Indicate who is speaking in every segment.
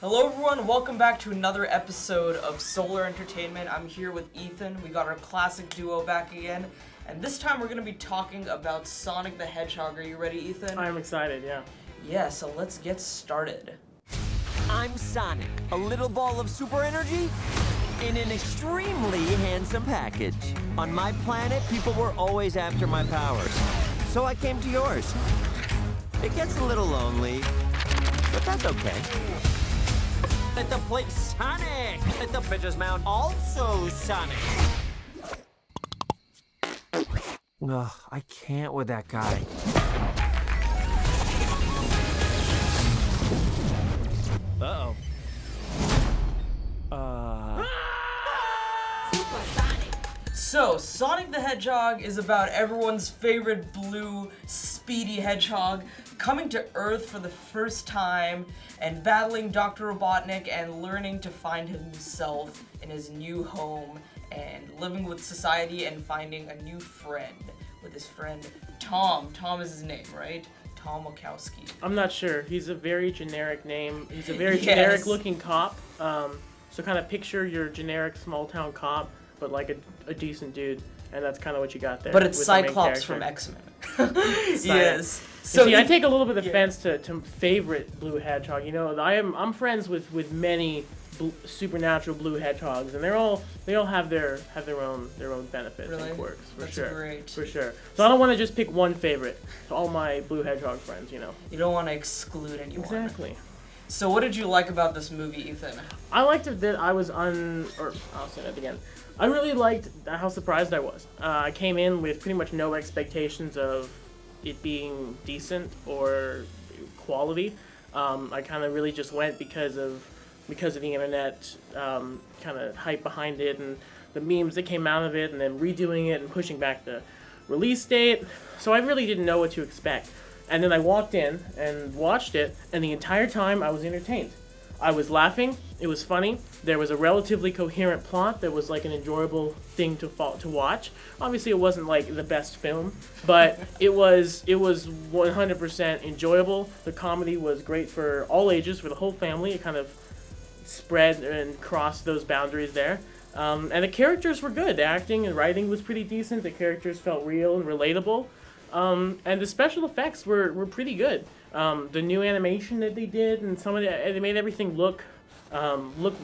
Speaker 1: Hello everyone, welcome back to another episode of Solar Entertainment. I'm here with Ethan. We got our classic duo back again. And this time we're going to be talking about Sonic the Hedgehog. Are you ready, Ethan?
Speaker 2: I'm excited, yeah.
Speaker 1: Yeah, so let's get started.
Speaker 3: I'm Sonic, a little ball of super energy in an extremely handsome package. On my planet, people were always after my powers, so I came to yours. It gets a little lonely, but that's okay. Let the plate Sonic! Let the bitches mount also Sonic! Ugh, I can't with that guy. Uh-oh.
Speaker 1: So, Sonic the Hedgehog is about everyone's favorite blue, speedy hedgehog coming to Earth for the first time and battling Dr. Robotnik and learning to find himself in his new home and living with society and finding a new friend with his friend Tom. Tom is his name, right? Tom Wachowski.
Speaker 2: I'm not sure. He's a very generic name. He's a very generic looking cop. So kind of picture your generic small town cop, but like a decent dude. And that's kind of what you got there.
Speaker 1: But it's Cyclops from X-Men. Yes.
Speaker 2: So see, I take a little bit of offense to favorite blue hedgehog. You know, I'm friends with many supernatural blue hedgehogs, and they all have their own benefits and quirks for
Speaker 1: That's
Speaker 2: sure.
Speaker 1: Great.
Speaker 2: For sure. So I don't want to just pick one favorite. To all my blue hedgehog friends, you know.
Speaker 1: You don't want to exclude anyone.
Speaker 2: Exactly.
Speaker 1: So what did you like about this movie, Ethan?
Speaker 2: I liked it that I'll say that again. I really liked how surprised I was. I came in with pretty much no expectations of it being decent or quality. I kind of really just went because of the internet kind of hype behind it and the memes that came out of it, and then redoing it and pushing back the release date. So I really didn't know what to expect. And then I walked in and watched it, and the entire time I was entertained. I was laughing. It was funny. There was a relatively coherent plot that was like an enjoyable thing to watch. Obviously, it wasn't like the best film, but it was 100% enjoyable. The comedy was great for all ages, for the whole family. It kind of spread and crossed those boundaries there. And the characters were good. The acting and writing was pretty decent. The characters felt real and relatable. And the special effects were pretty good. The new animation that they did, and they made everything look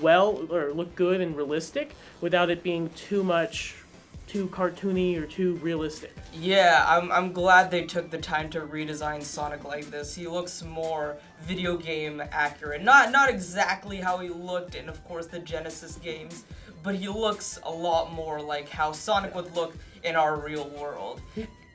Speaker 2: well, or look good and realistic, without it being too cartoony or too realistic.
Speaker 1: Yeah, I'm glad they took the time to redesign Sonic like this. He looks more video game accurate. Not exactly how he looked in, of course, the Genesis games, but he looks a lot more like how Sonic would look in our real world.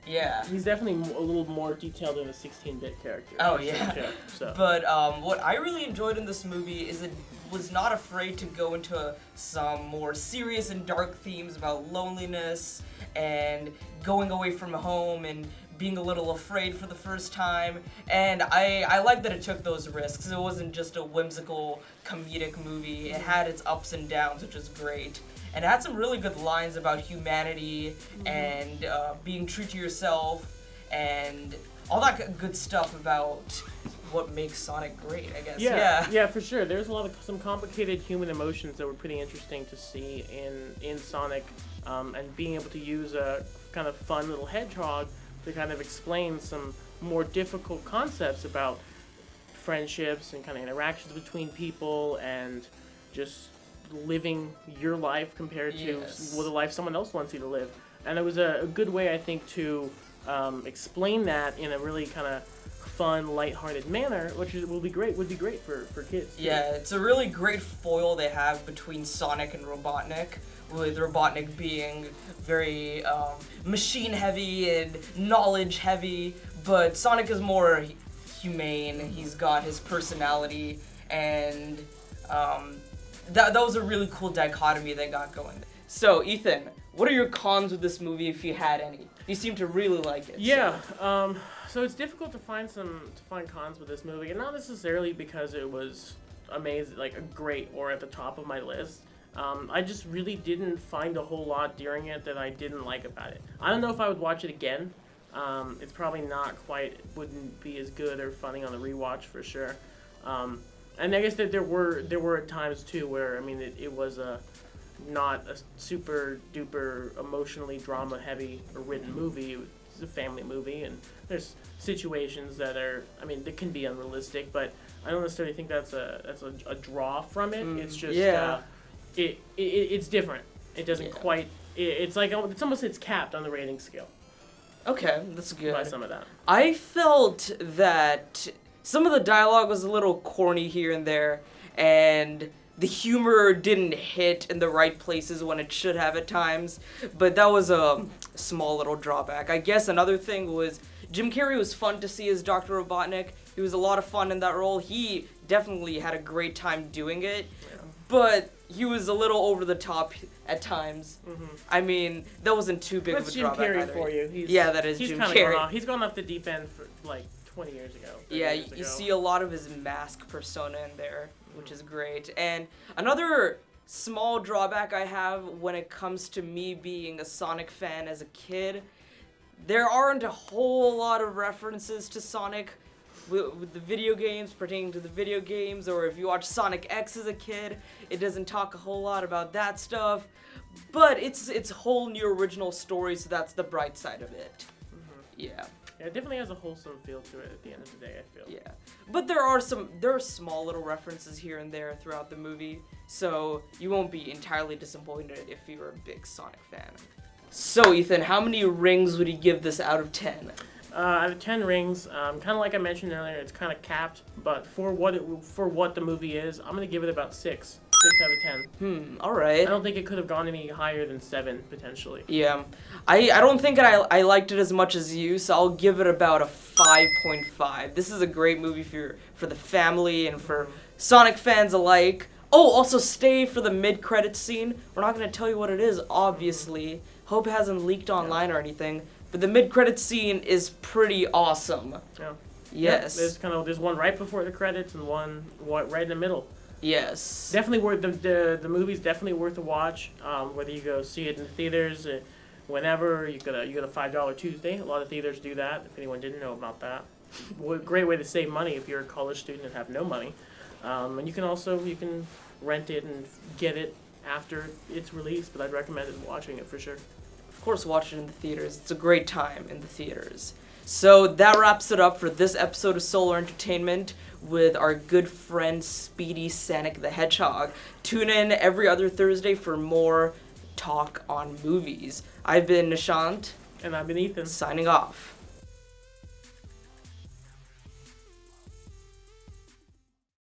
Speaker 1: Yeah.
Speaker 2: He's definitely a little more detailed than a 16-bit character.
Speaker 1: Oh, yeah.
Speaker 2: Sure, so.
Speaker 1: But what I really enjoyed in this movie is it was not afraid to go into some more serious and dark themes about loneliness and going away from home and being a little afraid for the first time. And I like that it took those risks. It wasn't just a whimsical comedic movie. It had its ups and downs, which was great. And it had some really good lines about humanity and being true to yourself and all that good stuff about what makes Sonic great, I guess.
Speaker 2: Yeah, for sure. There's some complicated human emotions that were pretty interesting to see in Sonic, and being able to use a kind of fun little hedgehog to kind of explain some more difficult concepts about friendships and kind of interactions between people and just living your life compared to the life someone else wants you to live. And it was a good way, I think, to explain that in a really kind of fun, lighthearted manner, which would be great for kids too.
Speaker 1: Yeah, it's a really great foil they have between Sonic and Robotnik, with Robotnik being very machine heavy and knowledge heavy, but Sonic is more humane. He's got his personality, and that was a really cool dichotomy they got going. So, Ethan, what are your cons with this movie, if you had any? You seem to really like it.
Speaker 2: Yeah, so it's difficult to find cons with this movie, and not necessarily because it was amazing, like great or at the top of my list. I just really didn't find a whole lot during it that I didn't like about it. I don't know if I would watch it again. It's probably wouldn't be as good or funny on the rewatch for sure. And I guess that there were times too where, I mean, it was not a super duper emotionally drama heavy or written movie. It's a family movie, and there's situations that are, I mean, that can be unrealistic, but I don't necessarily think that's a draw from it. It's just it's different. It doesn't quite. It's like it's capped on the rating scale.
Speaker 1: Okay, that's good.
Speaker 2: By some of that.
Speaker 1: I felt that some of the dialogue was a little corny here and there, and the humor didn't hit in the right places when it should have at times, but that was a small little drawback. I guess another thing was Jim Carrey was fun to see as Dr. Robotnik. He was a lot of fun in that role. He definitely had a great time doing it, but he was a little over the top at times. Mm-hmm. I mean, that wasn't too big of a drawback
Speaker 2: Jim Carrey
Speaker 1: either.
Speaker 2: For you.
Speaker 1: That is Jim Carrey.
Speaker 2: He's gone off the deep end for like 20 years ago.
Speaker 1: Yeah, you see a lot of his mask persona in there, which is great. And another small drawback I have when it comes to me being a Sonic fan as a kid, there aren't a whole lot of references to Sonic with the video games, pertaining to the video games, or if you watch Sonic X as a kid, it doesn't talk a whole lot about that stuff. But it's a whole new original story, so that's the bright side of it. Mm-hmm. Yeah.
Speaker 2: Yeah, it definitely has a wholesome feel to it at the end of the day, I feel.
Speaker 1: Yeah. But there are small little references here and there throughout the movie, so you won't be entirely disappointed if you're a big Sonic fan. So, Ethan, how many rings would you give this out of 10?
Speaker 2: Out of 10 rings, kind of like I mentioned earlier, it's kind of capped, but for what the movie is, I'm going to give it about 6. 6 out of 10.
Speaker 1: Alright.
Speaker 2: I don't think it could have gone any higher than 7, potentially.
Speaker 1: Yeah. I don't think I liked it as much as you, so I'll give it about a 5.5. This is a great movie for the family and for Sonic fans alike. Oh, also stay for the mid-credits scene. We're not going to tell you what it is, obviously. Hope it hasn't leaked online or anything. But the mid-credits scene is pretty awesome.
Speaker 2: Yeah.
Speaker 1: Yes.
Speaker 2: Yeah, there's one right before the credits and one right in the middle.
Speaker 1: Yes.
Speaker 2: Definitely worth the movie's definitely worth a watch. Whether you go see it in the theaters, whenever you get a $5 Tuesday. A lot of theaters do that. If anyone didn't know about that, great way to save money if you're a college student and have no money. And you can rent it and get it after it's released. But I'd recommend watching it for sure.
Speaker 1: Of course, watch it in the theaters. It's a great time in the theaters. So that wraps it up for this episode of Solar Entertainment with our good friend Speedy Sonic the Hedgehog. Tune in every other Thursday for more talk on movies. I've been Nishant.
Speaker 2: And I've been Ethan.
Speaker 1: Signing off.